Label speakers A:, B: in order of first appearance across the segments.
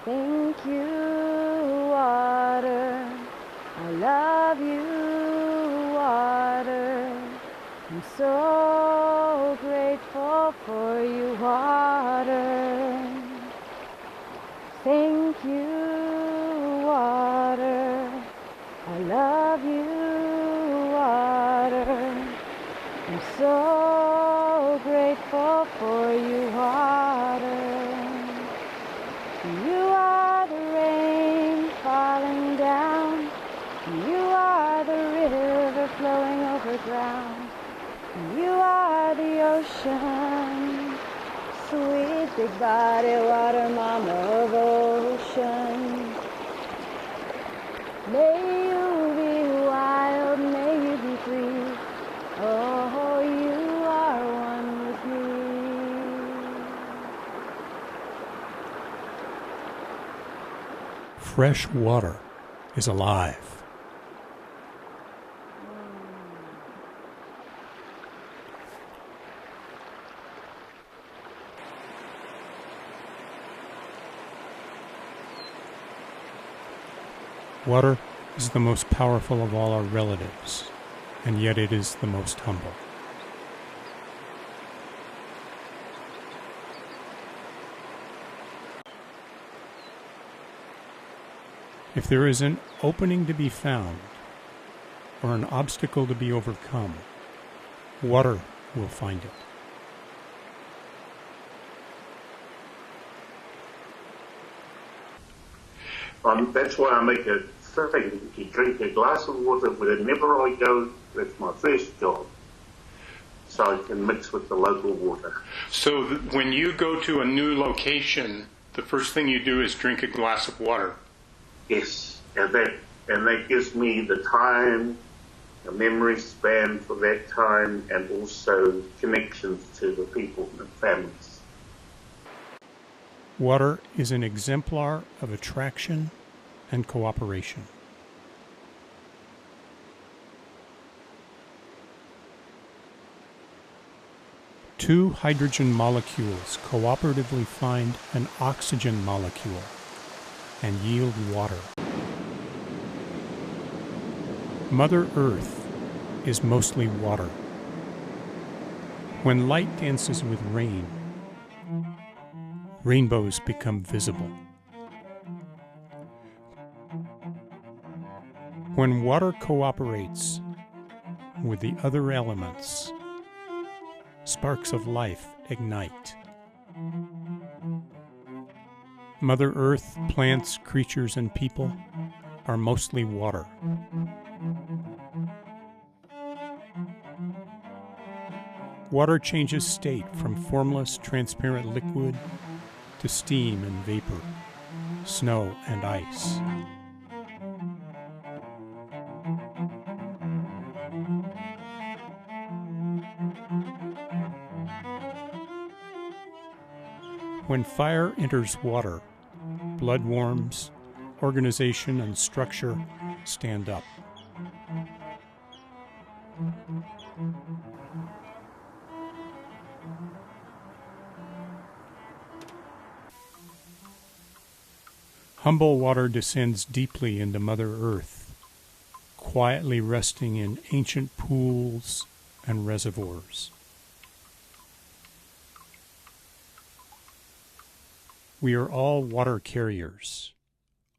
A: Thank you, water. I love you, water. I'm so grateful for you, water. Thank you, water. I love you, water. I'm so grateful for you, water. You are the rain falling down. You are the river flowing over ground. You are the ocean, sweet big body water mama of ocean. May you be wild, may you be free. Oh, you are one with me.
B: Fresh water is alive. Water is the most powerful of all our relatives, and yet it is the most humble. If there is an opening to be found, or an obstacle to be overcome, water will find it.
C: That's why I make a thing to drink a glass of water whenever I go. That's my first job, so I can mix with the local water.
B: So when you go to a new location, the first thing you do is drink a glass of water.
C: Yes, and that gives me the time, the memory span for that time, and also connections to the people and families.
B: Water is an exemplar of attraction and cooperation. Two hydrogen molecules cooperatively find an oxygen molecule and yield water. Mother Earth is mostly water. When light dances with rain, rainbows become visible. When water cooperates with the other elements, sparks of life ignite. Mother Earth, plants, creatures, and people are mostly water. Water changes state from formless, transparent liquid to steam and vapor, snow and ice. When fire enters water, blood warms, organization and structure stand up. Humble water descends deeply into Mother Earth, quietly resting in ancient pools and reservoirs. We are all water carriers,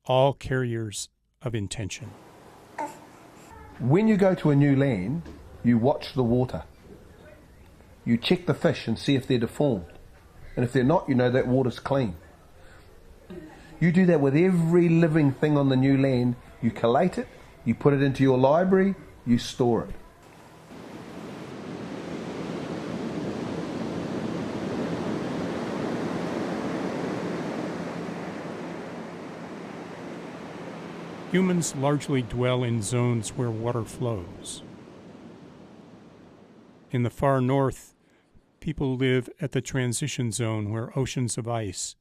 B: all carriers of intention.
D: When you go to a new land, you watch the water. You check the fish and see if they're deformed. And if they're not, you know that water's clean. You do that with every living thing on the new land. You collate it, you put it into your library, you store it.
B: Humans largely dwell in zones where water flows. In the far north, people live at the transition zone where oceans of ice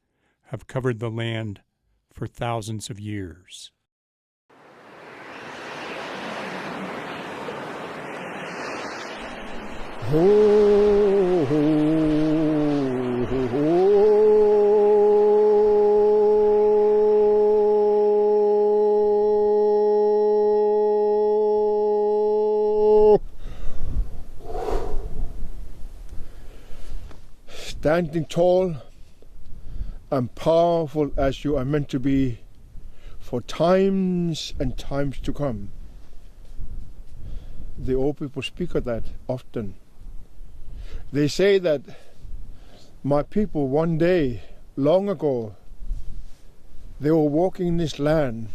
B: have covered the land for thousands of years.
E: Ho, ho, ho, ho. Standing tall and powerful as you are meant to be for times and times to come. The old people speak of that often. They say that my people one day, long ago, they were walking in this land,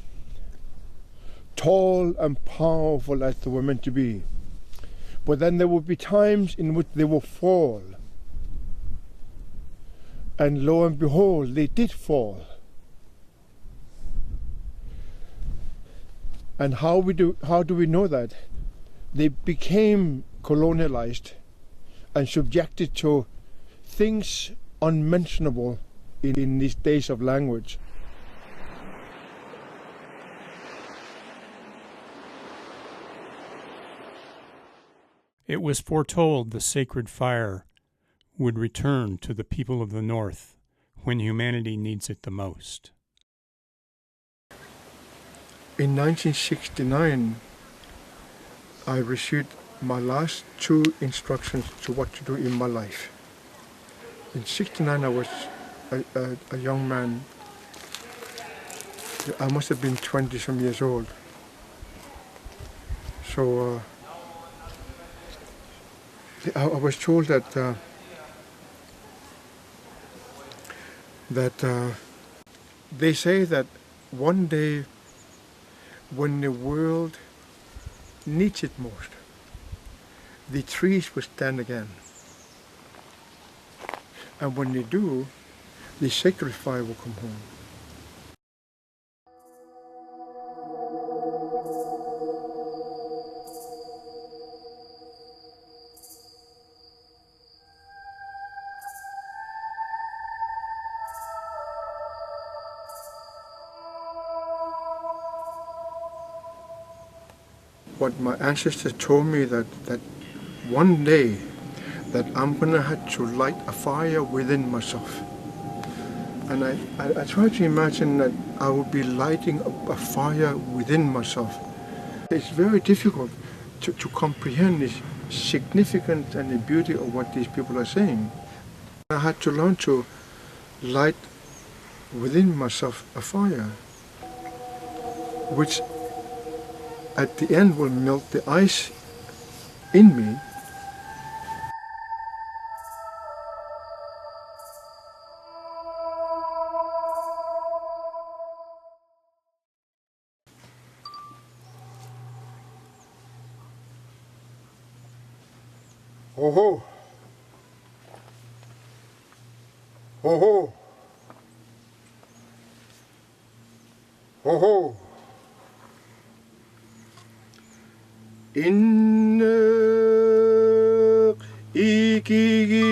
E: tall and powerful as they were meant to be. But then there would be times in which they would fall. And lo and behold, they did fall. And how do we know that? They became colonialized and subjected to things unmentionable in these days of language.
B: It was foretold the sacred fire would return to the people of the North when humanity needs it the most.
E: In 1969, I received my last 2 instructions to what to do in my life. In 1969, I was a young man. I must have been 20-some years old. So I was told that they say that one day when the world needs it most, the trees will stand again. And when they do, the sacred fire will come home. What my ancestors told me that one day that I'm gonna have to light a fire within myself. And I try to imagine that I would be lighting a fire within myself. It's very difficult to comprehend the significance and the beauty of what these people are saying. I had to learn to light within myself a fire, which at the end will melt the ice in me. Ho ho! Ho ho! Ho ho! Inne ikigi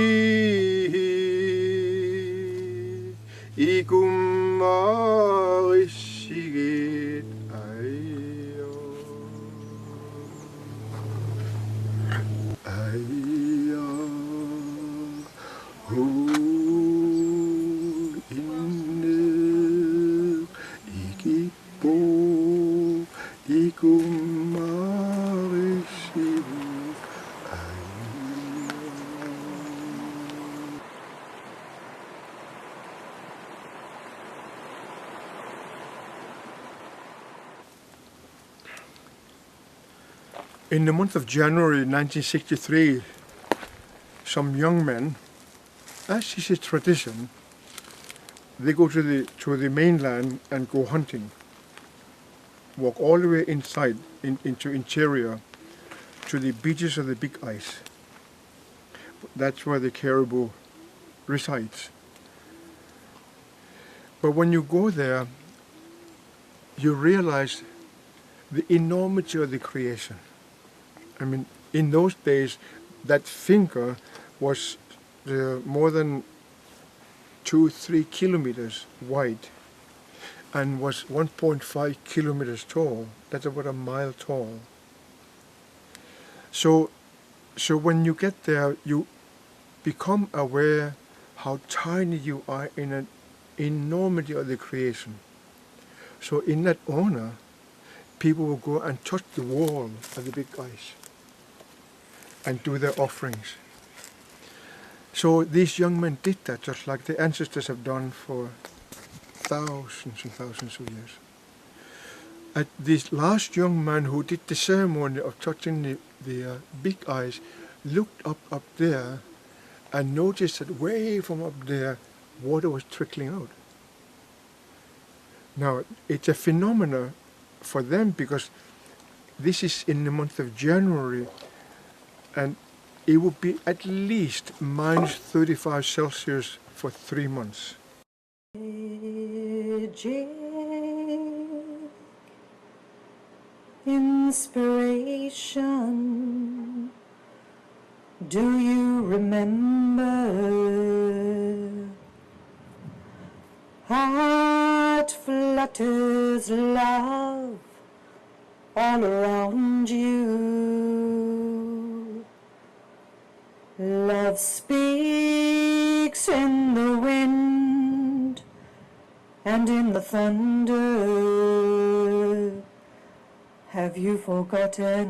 E: ikumarishigit ayo ayo hu inne ikipo ikumarishigit. In the month of January 1963, some young men, as is a tradition, they go to the mainland and go hunting. Walk all the way inside, into interior, to the beaches of the big ice. That's where the caribou resides. But when you go there, you realize the enormity of the creation. I mean, in those days, that finger was more than 2-3 kilometers wide and was 1.5 kilometers tall. That's about a mile tall. So when you get there, you become aware how tiny you are in an enormity of the creation. So in that honor, people will go and touch the wall of the big ice and do their offerings. So these young men did that, just like the ancestors have done for thousands and thousands of years. And this last young man who did the ceremony of touching the big ice looked up there and noticed that way from up there, water was trickling out. Now, it's a phenomena for them because this is in the month of January, and it would be at least minus 35 Celsius for 3 months.
F: Inspiration. Do you remember? Heart flutters love all around you. Love speaks in the wind and in the thunder. Have you forgotten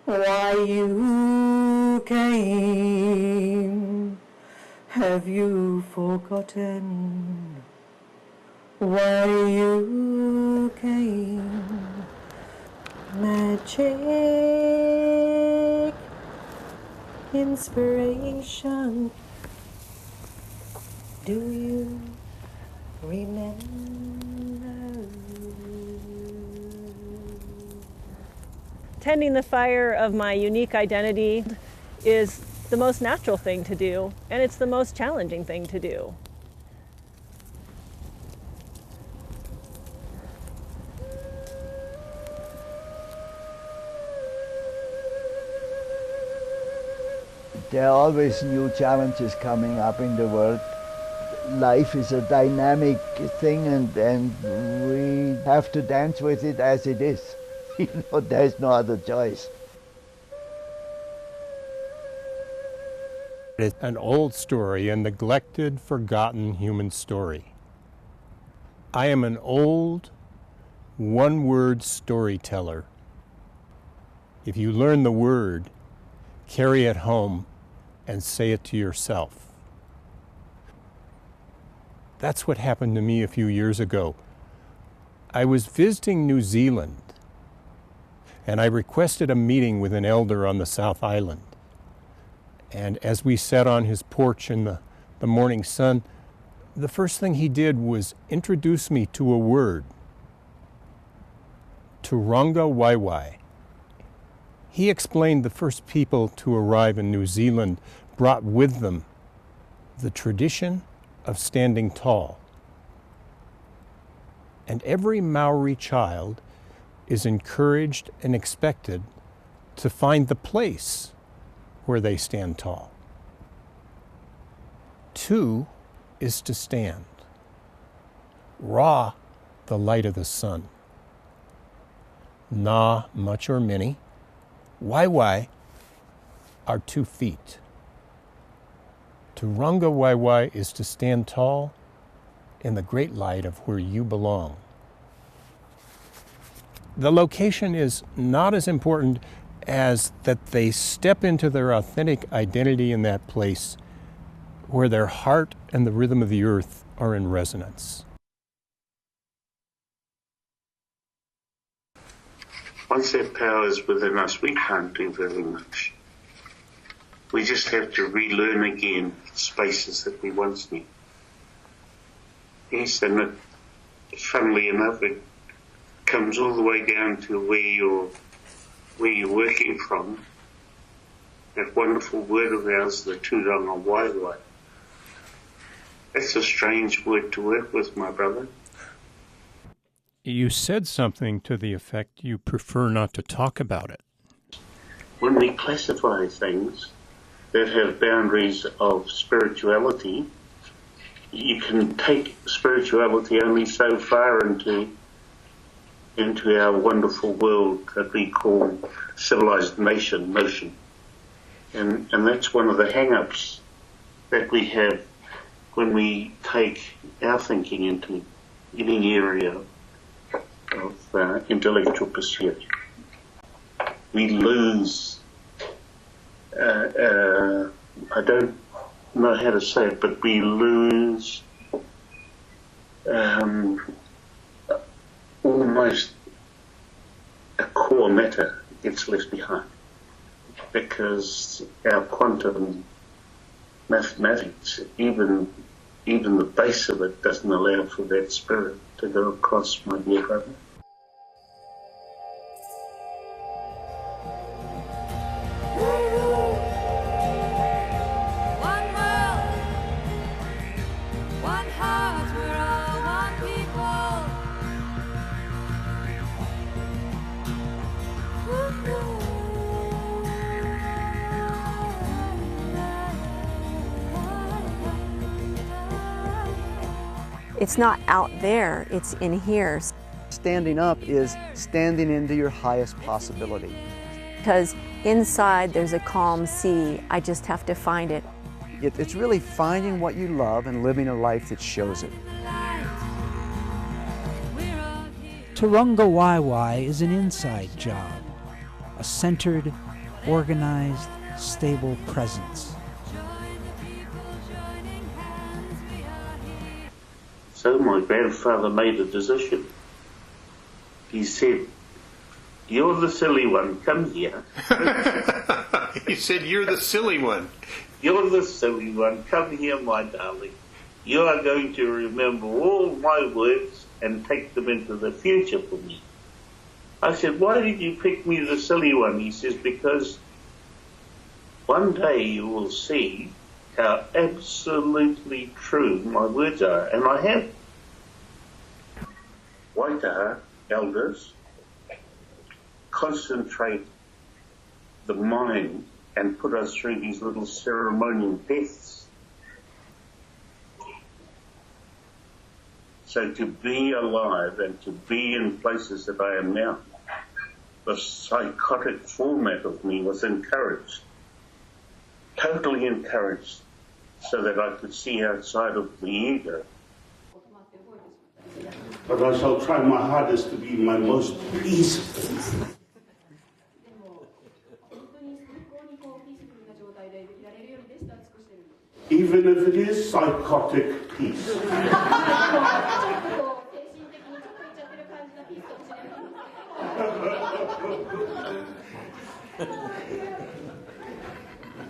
F: why you came? Have you forgotten why you came? Magic, inspiration. Do you remember?
A: Tending the fire of my unique identity is the most natural thing to do, and it's the most challenging thing to do.
G: There are always new challenges coming up in the world. Life is a dynamic thing, and we have to dance with it as it is. There's no other choice.
B: It's an old story, a neglected, forgotten human story. I am an old, one-word storyteller. If you learn the word, carry it home and say it to yourself. That's what happened to me a few years ago. I was visiting New Zealand, and I requested a meeting with an elder on the South Island. And as we sat on his porch in the morning sun, the first thing he did was introduce me to a word, Turanga Waiwai. He explained the first people to arrive in New Zealand brought with them the tradition of standing tall. And every Maori child is encouraged and expected to find the place where they stand tall. 2 is to stand. Ra, the light of the sun. Na, much or many. Waiwai are 2 feet. Turanga Waiwai is to stand tall in the great light of where you belong. The location is not as important as that they step into their authentic identity in that place where their heart and the rhythm of the earth are in resonance.
C: Once that power is within us, we can't do very much. We just have to relearn again spaces that we once knew. Yes, and funnily enough, it comes all the way down to where you're working from. That wonderful word of ours, the Turanga Waiwai. That's a strange word to work with, my brother.
B: You said something to the effect you prefer not to talk about it.
C: when we classify things that have boundaries of spirituality, you can take spirituality only so far into our wonderful world that we call civilized notion. And that's one of the hang-ups that we have when we take our thinking into any area of intellectual pursuit. We lose, I don't know how to say it, but we lose almost a core matter gets left behind, because our quantum mathematics, even the base of it, doesn't allow for that spirit to go across, my dear brother.
H: It's not out there, it's in here.
I: Standing up is standing into your highest possibility.
H: Because inside there's a calm sea, I just have to find it.
I: It's really finding what you love and living a life that shows it.
J: Taronga Waiwai is an inside job, a centered, organized, stable presence.
C: So my grandfather made a decision. He said, "You're the silly one, come here."
B: He said, "You're the silly one."
C: "You're the silly one, come here, my darling. You are going to remember all my words and take them into the future for me." I said, "Why did you pick me the silly one?" He says, "Because one day you will see how absolutely true my words are." And I have. Waitaha elders concentrate the mind and put us through these little ceremonial deaths. So to be alive and to be in places that I am now, the psychotic format of me was encouraged, totally encouraged, so that I could see outside of the ego. But I shall try my hardest to be my most peaceful. Even if it is psychotic peace.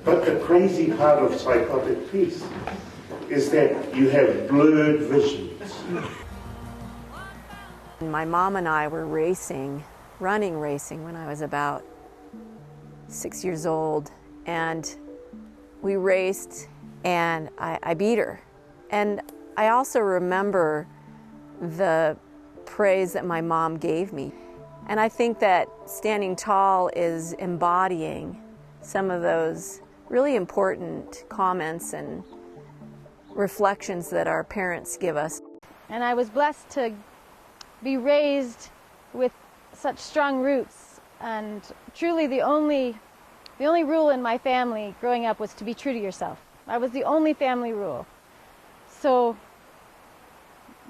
C: But the crazy part of psychotic peace is that you have blurred visions.
H: My mom and I were running racing when I was about 6 years old, and we raced and I beat her. And I also remember the praise that my mom gave me. And I think that standing tall is embodying some of those really important comments and reflections that our parents give us.
A: And I was blessed to be raised with such strong roots, and truly the only rule in my family growing up was to be true to yourself. That was the only family rule. So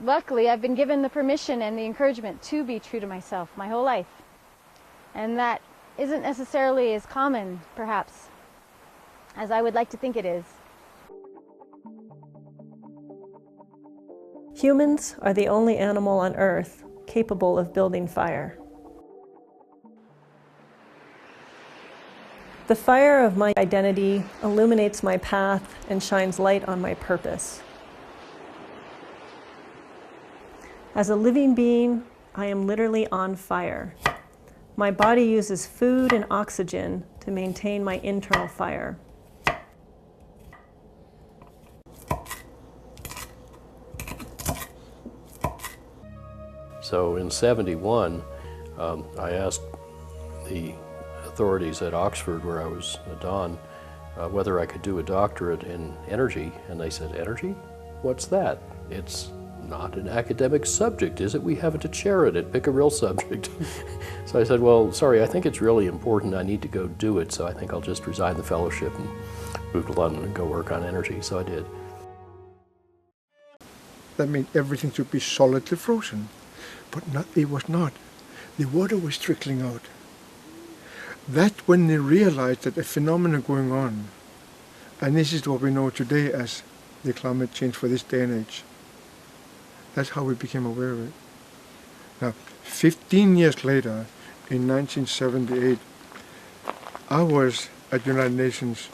A: luckily I've been given the permission and the encouragement to be true to myself my whole life. And that isn't necessarily as common, perhaps, as I would like to think it is.
K: Humans are the only animal on Earth capable of building fire. The fire of my identity illuminates my path and shines light on my purpose. As a living being, I am literally on fire. My body uses food and oxygen to maintain my internal fire.
L: So in '71, I asked the authorities at Oxford, where I was a don, whether I could do a doctorate in energy, and they said, energy? What's that? It's not an academic subject, is it? We haven't to chair it. Pick a real subject. So I said, well, sorry, I think it's really important. I need to go do it, so I think I'll just resign the fellowship and move to London and go work on energy. So I did.
E: That meant everything should be solidly frozen, but it was not. The water was trickling out. That's when they realized that a phenomenon going on, and this is what we know today as the climate change for this day and age. That's how we became aware of it. Now, 15 years later, in 1978, I was at the United Nations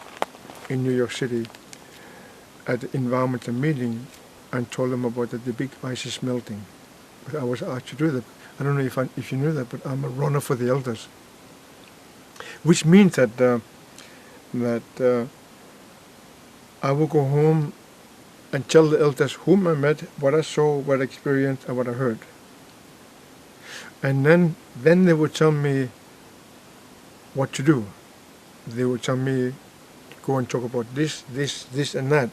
E: in New York City at the environmental meeting and told them about that the big ice is melting. But I was asked to do that. I don't know if you knew that, but I'm a runner for the elders. Which means that I will go home and tell the elders whom I met, what I saw, what I experienced, and what I heard. And then they would tell me what to do. They would tell me, go and talk about this, and that.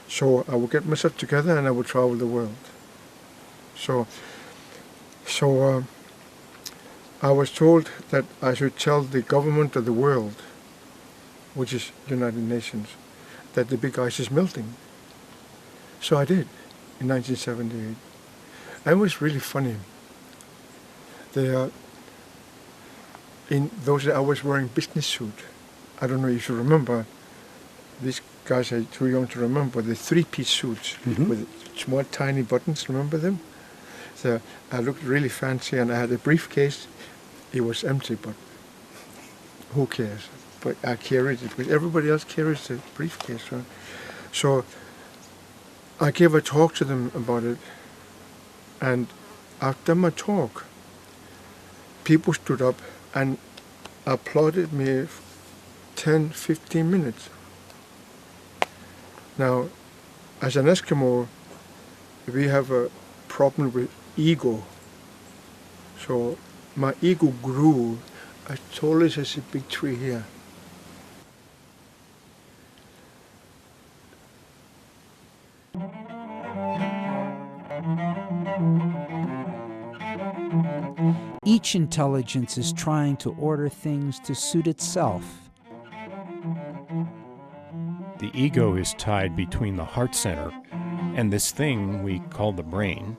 E: So I would get myself together and I would travel the world. So I was told that I should tell the government of the world, which is United Nations, that the big ice is melting. So I did in 1978. And it was really funny. In those days I was wearing business suit. I don't know if you remember. These guys are too young to remember the three-piece suits with small tiny buttons. Remember them? So I looked really fancy, and I had a briefcase. It was empty, but who cares? But I carried it because everybody else carries the briefcase. Right? So I gave a talk to them about it, and after my talk, people stood up and applauded me 10, 15 minutes. Now, as an Eskimo, we have a problem with ego. So my ego grew as tall as a big tree here.
J: Each intelligence is trying to order things to suit itself.
B: The ego is tied between the heart center and this thing we call the brain.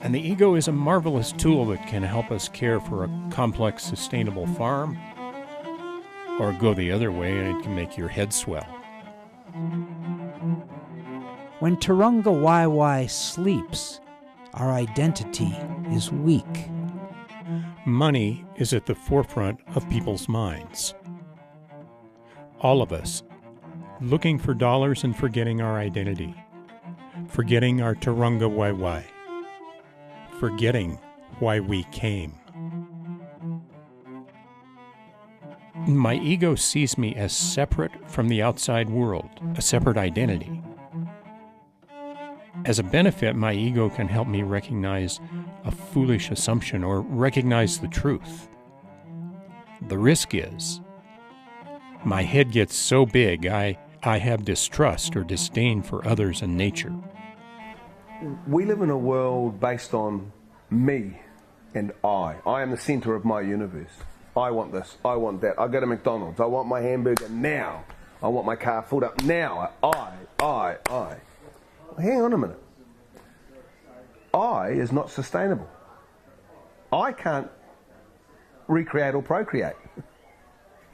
B: And the ego is a marvelous tool that can help us care for a complex, sustainable farm, or go the other way and it can make your head swell.
J: When Turunga Waiwai sleeps, our identity is weak.
B: Money is at the forefront of people's minds. All of us, looking for dollars and forgetting our identity, forgetting our Turunga Waiwai, forgetting why we came. My ego sees me as separate from the outside world, a separate identity. As a benefit, my ego can help me recognize a foolish assumption or recognize the truth. The risk is, my head gets so big I have distrust or disdain for others and nature.
D: We live in a world based on me and I. I am the center of my universe. I want this, I want that. I go to McDonald's, I want my hamburger now. I want my car filled up now. I. Hang on a minute. I is not sustainable. I can't recreate or procreate.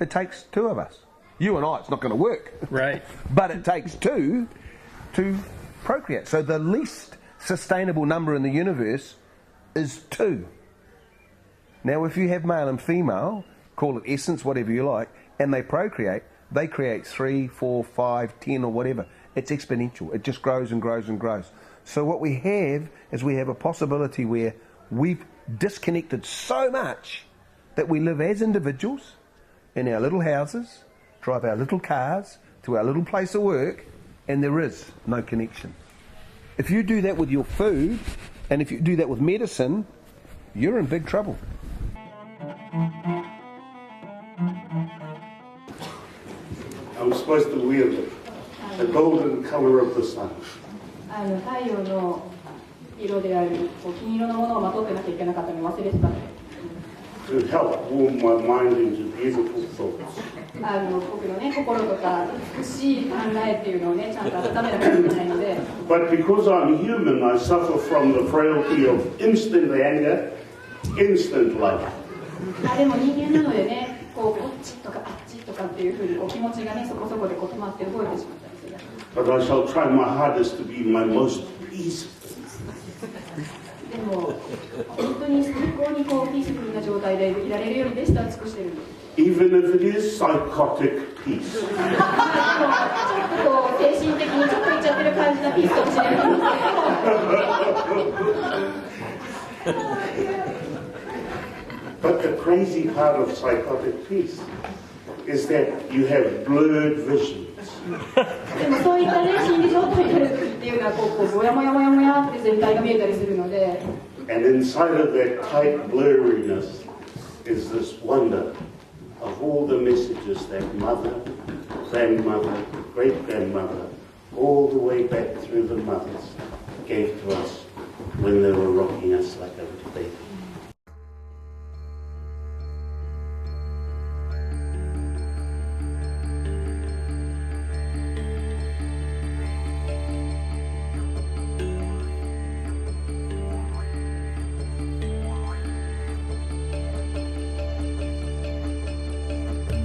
D: It takes two of us. You and I, it's not going to work.
B: Right.
D: But it takes two to procreate. So the least sustainable number in the universe is two. Now, if you have male and female, call it essence, whatever you like, and they procreate, they create 3, 4, 5, 10 or whatever. It's exponential. It just grows and grows and grows. So what we have is we have a possibility where we've disconnected so much that we live as individuals in our little houses, drive our little cars to our little place of work, and there is no connection. If you do that with your food, and if you do that with medicine, you're in big trouble.
C: supposed to wield it. The golden color of the sun.
M: 太陽の色である金色のものをまとってなきゃいけなかったのに忘れてた。
C: To help warm my mind into beautiful thoughts.
M: 僕のね心とか美しい考えっていうのをねちゃんと温めなきゃいけないので。
C: But because I'm human, I suffer from the frailty of instant anger, instant love.
M: でも人間なのでね、こっちとかあっちとかっていうふうに気持ちがねそこそこで止まって動いてしまったりする。
C: But I shall try my hardest to be my most peaceful.
M: でも本当に最高にピースフルな状態でいられるようにでしたら尽くしてるんです。
C: Even if it is psychotic peace.
M: ちょっと精神的にちょっといっちゃってる感じなピースかもしれない。
C: But the crazy part of psychotic peace is that you have blurred visions.
M: でもそういったね心理状態になる時っていうのはぼやもやもやもやって全体が見えたりするので。
C: And inside of that tight blurriness is this wonder of all the messages that mother, grandmother, great-grandmother, all the way back through the mothers gave to us when they were rocking us like a baby.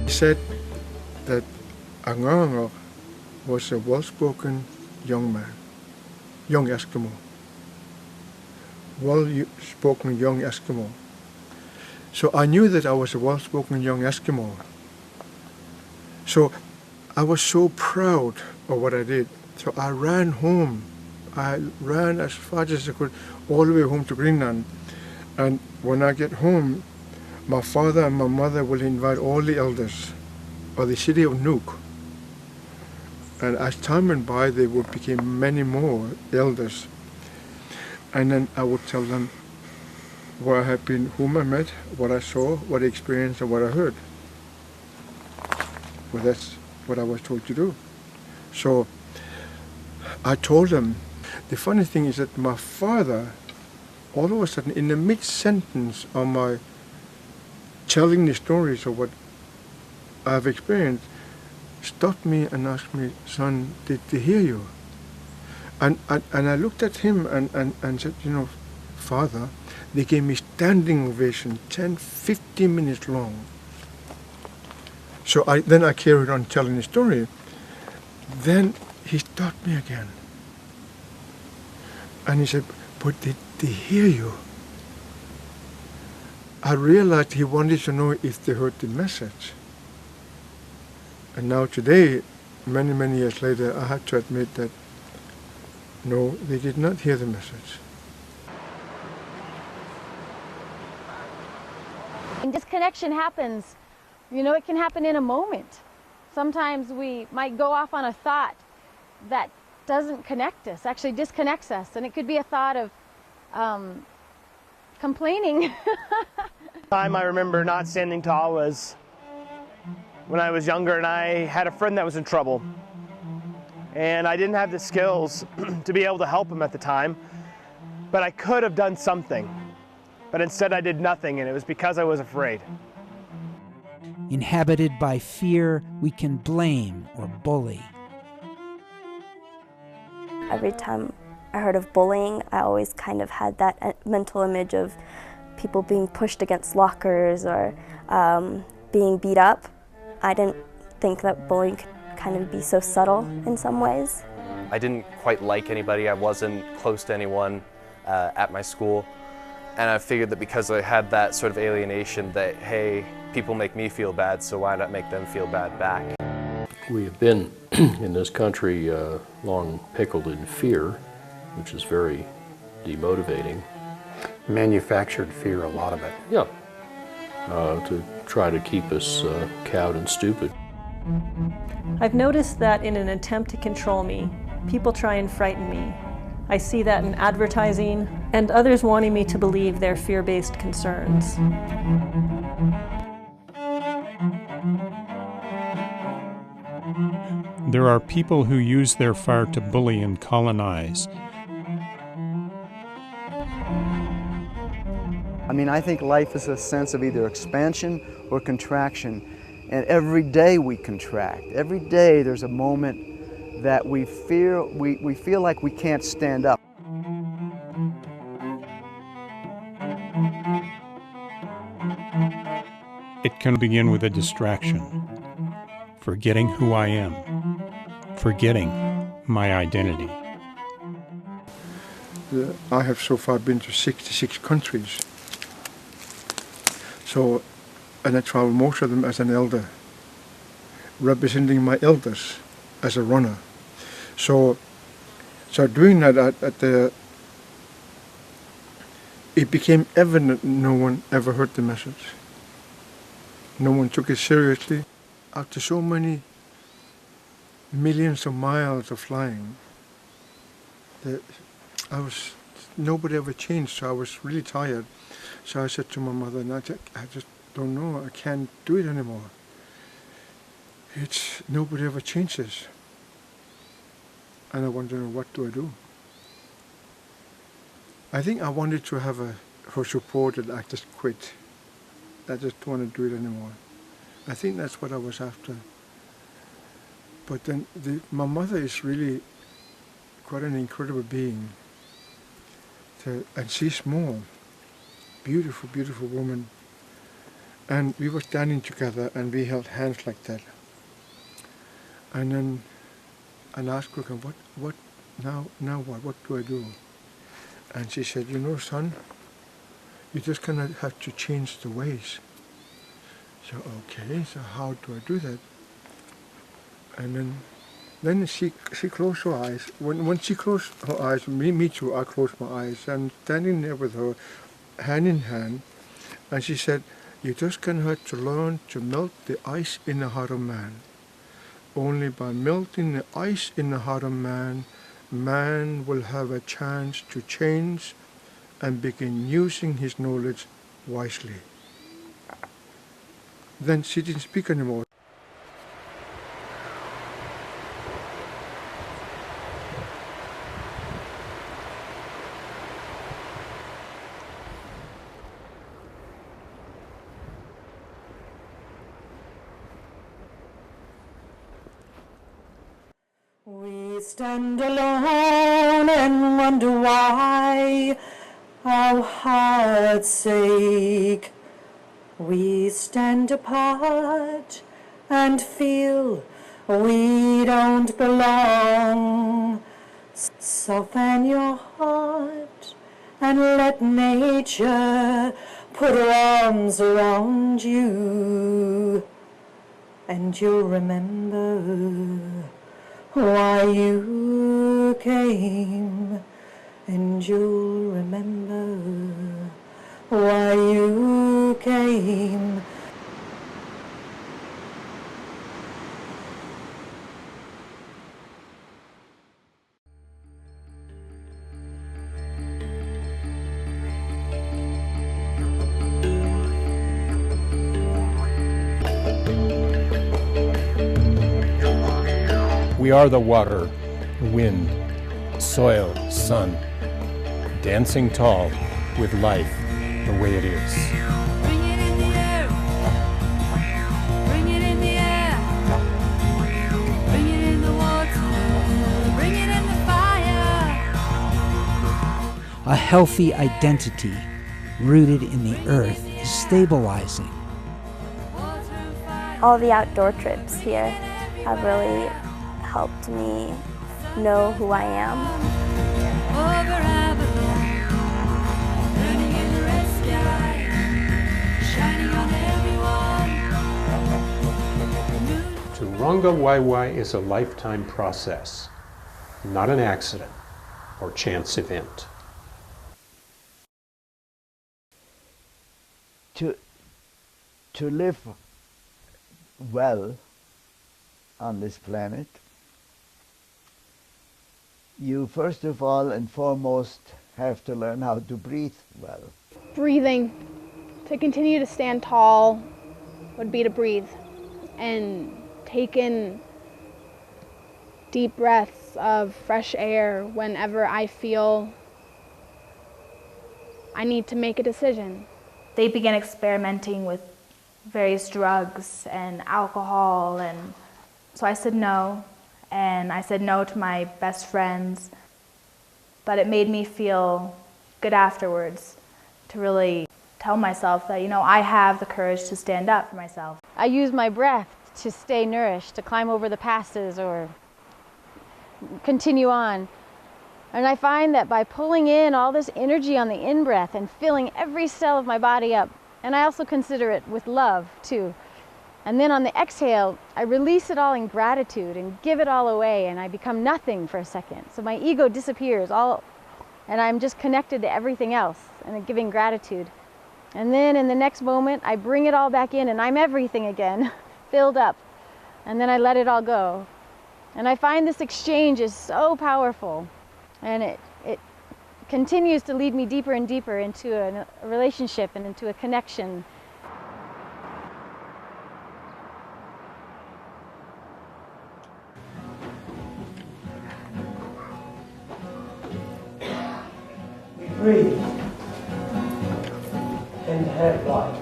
E: Said that Anganga was a well-spoken young man, young Eskimo. Well-spoken young Eskimo. So I knew that I was a well-spoken young Eskimo. So I was so proud of what I did. So I ran home. I ran as fast as I could all the way home to Greenland. And when I get home, my father and my mother will invite all the elders of the city of Nuuk. And as time went by, there became many more elders. And then I would tell them where I had been, whom I met, what I saw, what I experienced, and what I heard. Well, that's what I was told to do. So I told them. The funny thing is that my father, all of a sudden, in the mid-sentence of my telling the stories of what I've experienced, stopped me and asked me, "Son, did they hear you?" And I looked at him and said, "You know, Father," they gave me standing ovation, 10, 15 minutes long. So then I carried on telling the story. Then he stopped me again. And he said, "But did they hear you?" I realized he wanted to know if they heard the message. And now today, many, many years later, I have to admit that no, they did not hear the message.
A: When disconnection happens, you know, it can happen in a moment. Sometimes we might go off on a thought that doesn't connect us, actually disconnects us. And it could be a thought of complaining.
N: Time I remember not standing tall was when I was younger and I had a friend that was in trouble. And I didn't have the skills to be able to help him at the time, but I could have done something. But instead I did nothing, and it was because I was afraid.
J: Inhabited by fear, we can blame or bully.
O: Every time I heard of bullying, I always kind of had that mental image of people being pushed against lockers or being beat up. I didn't think that bullying could kind of be so subtle in some ways.
P: I didn't quite like anybody. I wasn't close to anyone at my school. And I figured that because I had that sort of alienation that, hey, people make me feel bad, so why not make them feel bad back?
L: We have been in this country long pickled in fear, which is very demotivating.
I: Manufactured fear, a lot of it.
L: Yeah, to try to keep us cowed and stupid.
K: I've noticed that in an attempt to control me, people try and frighten me. I see that in advertising and others wanting me to believe their fear-based concerns.
B: There are people who use their fire to bully and colonize.
I: I mean, I think life is a sense of either expansion or contraction. And every day we contract. Every day there's a moment that we feel like we can't stand up.
B: It can begin with a distraction, forgetting who I am, forgetting my identity.
E: I have so far been to 66 countries. So, and I travel most of them as an elder, representing my elders as a runner. So doing that it became evident no one ever heard the message. No one took it seriously. After so many millions of miles of flying, nobody ever changed, so I was really tired. So I said to my mother, I just don't know, I can't do it anymore. Nobody ever changes. And I wanted to know, what do I do? I think I wanted to have her support that I just quit. I just don't want to do it anymore. I think that's what I was after. But then my mother is really quite an incredible being. And she's small, beautiful, beautiful woman. And we were standing together and we held hands like that. And then I asked her, what now what do I do? And she said, you know, son, you just kind of have to change the ways. So, okay, so how do I do that? And then she closed her eyes. When she closed her eyes, me too, I closed my eyes. And standing there with her, hand in hand, and she said, you just gonna have to learn to melt the ice in the heart of man. Only by melting the ice in the heart of man, man will have a chance to change and begin using his knowledge wisely. Then she didn't speak anymore.
F: We stand alone and wonder why our hearts ache. We stand apart and feel we don't belong. Soften your heart and let nature put her arms around you, and you'll remember why you came, and you'll remember why you came.
B: We are the water, wind, soil, sun, dancing tall with life the way it is.
Q: Bring it in the air. Bring it in the air. Bring it in the water. Bring it in the fire.
J: A healthy identity rooted in the earth is stabilizing.
O: All the outdoor trips here have really helped me know who I am.
Q: Over Avalon, burning in the red sky, shining on everyone.
B: Turunga Waiwai is a lifetime process, not an accident or chance event.
G: To live well on this planet, you first of all and foremost have to learn how to breathe well.
R: Breathing. To continue to stand tall would be to breathe and take in deep breaths of fresh air whenever I feel I need to make a decision.
S: They began experimenting with various drugs and alcohol, and so I said no, and I said no to my best friends, but it made me feel good afterwards to really tell myself that, you know, I have the courage to stand up for myself.
A: I use my breath to stay nourished, to climb over the passes or continue on. And I find that by pulling in all this energy on the in-breath and filling every cell of my body up, and I also consider it with love too, and then on the exhale, I release it all in gratitude and give it all away, and I become nothing for a second. So my ego disappears, and I'm just connected to everything else and giving gratitude. And then in the next moment, I bring it all back in and I'm everything again, filled up. And then I let it all go. And I find this exchange is so powerful. And it continues to lead me deeper and deeper into a relationship and into a connection.
T: Breathe and have life.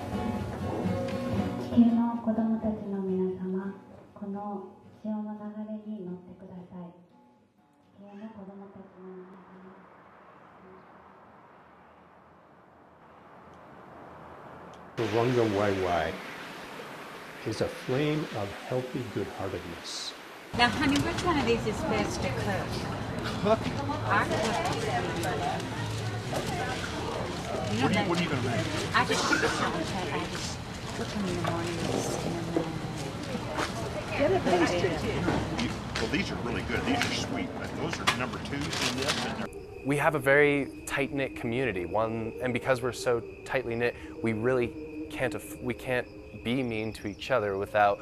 U: 地球の子供たちの皆様、この潮の流れに乗ってください。地球の子供たちの皆様。
B: Turunga Waiwai is a flame of healthy good-heartedness.
V: Now, honey, which one of these is best to cook?
B: Cook?
V: I cook.
W: What are you going to make?
V: I just cook salt and pepper. I just cook them in the mornings and
W: Get a taste. Well, these are really good. These are sweet, but those are number 2s in this.
P: We have a very tight-knit community, and because we're so tightly knit, we really can't be mean to each other without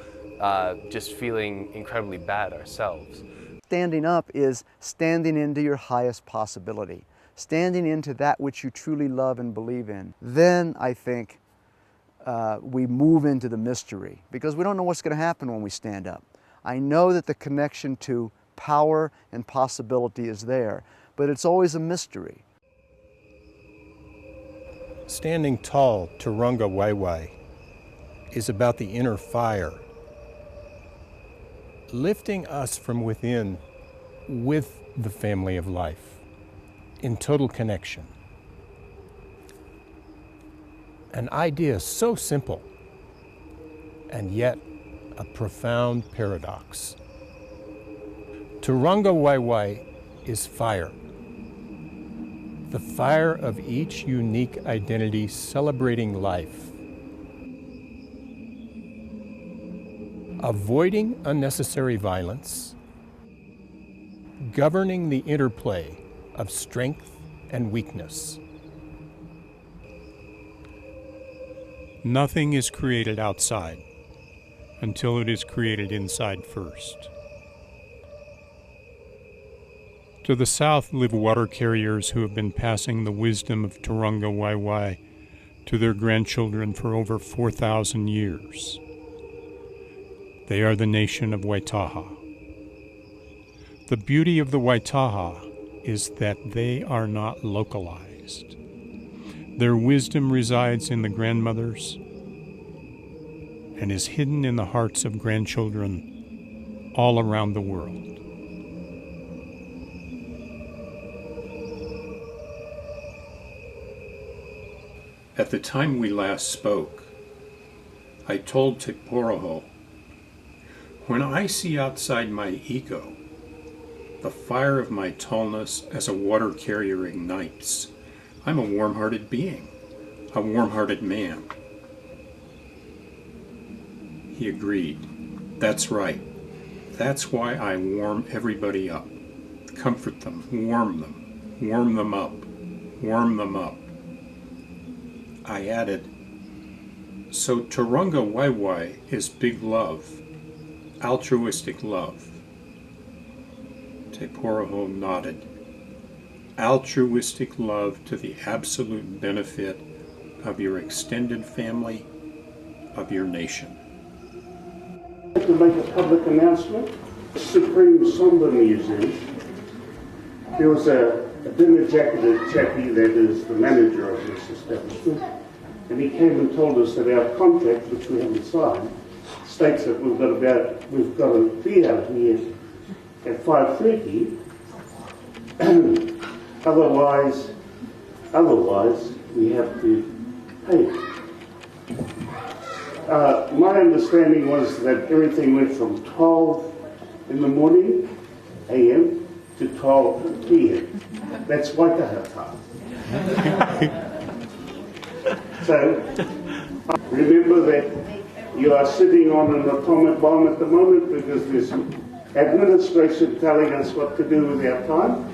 P: just feeling incredibly bad ourselves.
I: Standing up is standing into your highest possibility, standing into that which you truly love and believe in. Then I think we move into the mystery, because we don't know what's going to happen when we stand up. I know that the connection to power and possibility is there, but it's always a mystery.
B: Standing tall, Turunga Waiwai, is about the inner fire, lifting us from within with the family of life, in total connection. An idea so simple, and yet a profound paradox. Turunga Waiwai is fire. The fire of each unique identity celebrating life. Avoiding unnecessary violence. Governing the interplay of strength and weakness. Nothing is created outside until it is created inside first. To the south live water carriers who have been passing the wisdom of Turunga Waiwai to their grandchildren for over 4,000 years. They are the nation of Waitaha. The beauty of the Waitaha is that they are not localized. Their wisdom resides in the grandmothers and is hidden in the hearts of grandchildren all around the world. At the time we last spoke, I told Te Poroho, when I see outside my ego, the fire of my tallness as a water carrier ignites. I'm a warm-hearted being, a warm-hearted man. He agreed. That's right. That's why I warm everybody up, comfort them, warm them up, warm them up. I added, so Turunga Waiwai is big love, altruistic love. Te Poroho nodded. Altruistic love to the absolute benefit of your extended family, of your nation.
T: To make a public announcement
C: Supreme Somber Museum, there was a dinner-jacketed chappie that is the manager of this establishment, and he came and told us that our contract, which we haven't signed, states that we've got to be out here at 5:30. otherwise we have to pay. My understanding was that everything went from 12 in the morning, a.m., to 12 p.m. That's Waikaha time. So, remember that you are sitting on an atomic bomb at the moment because there's administration telling us what to do with our time,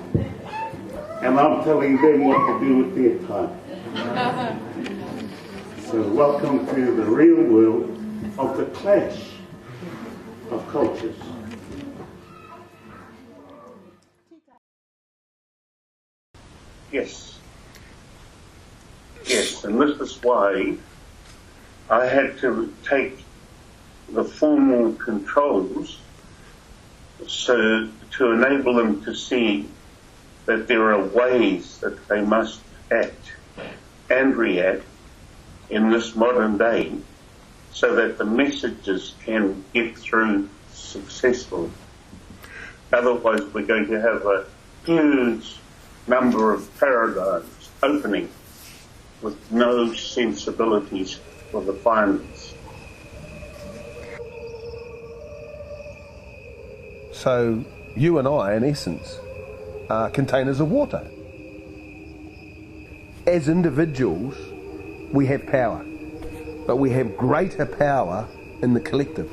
C: and I'm telling them what to do with their time. So welcome to the real world of the clash of cultures. Yes, and this is why I had to take the formal controls so to enable them to see that there are ways that they must act and react in this modern day so that the messages can get through successfully. Otherwise, we're going to have a huge number of paradigms opening with no sensibilities for the findings.
D: So you and I, in essence, are containers of water. As individuals, we have power, but we have greater power in the collective.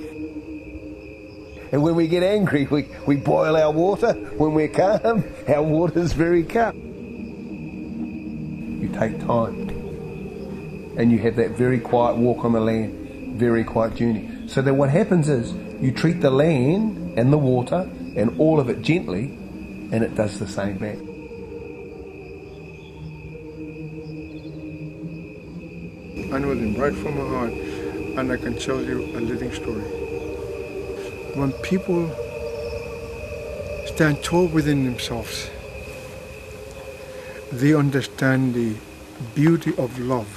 D: And when we get angry, we boil our water. When we're calm, our water is very calm. You take time, and you have that very quiet walk on the land, very quiet journey. So that what happens is, you treat the land and the water and all of it gently, and it does the same back.
E: I know them right from my heart, and I can tell you a living story. When people stand tall within themselves, they understand the beauty of love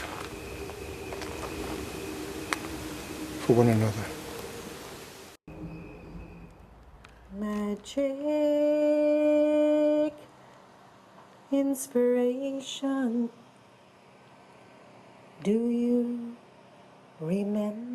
E: for one another.
F: Magic, inspiration. Do you remember?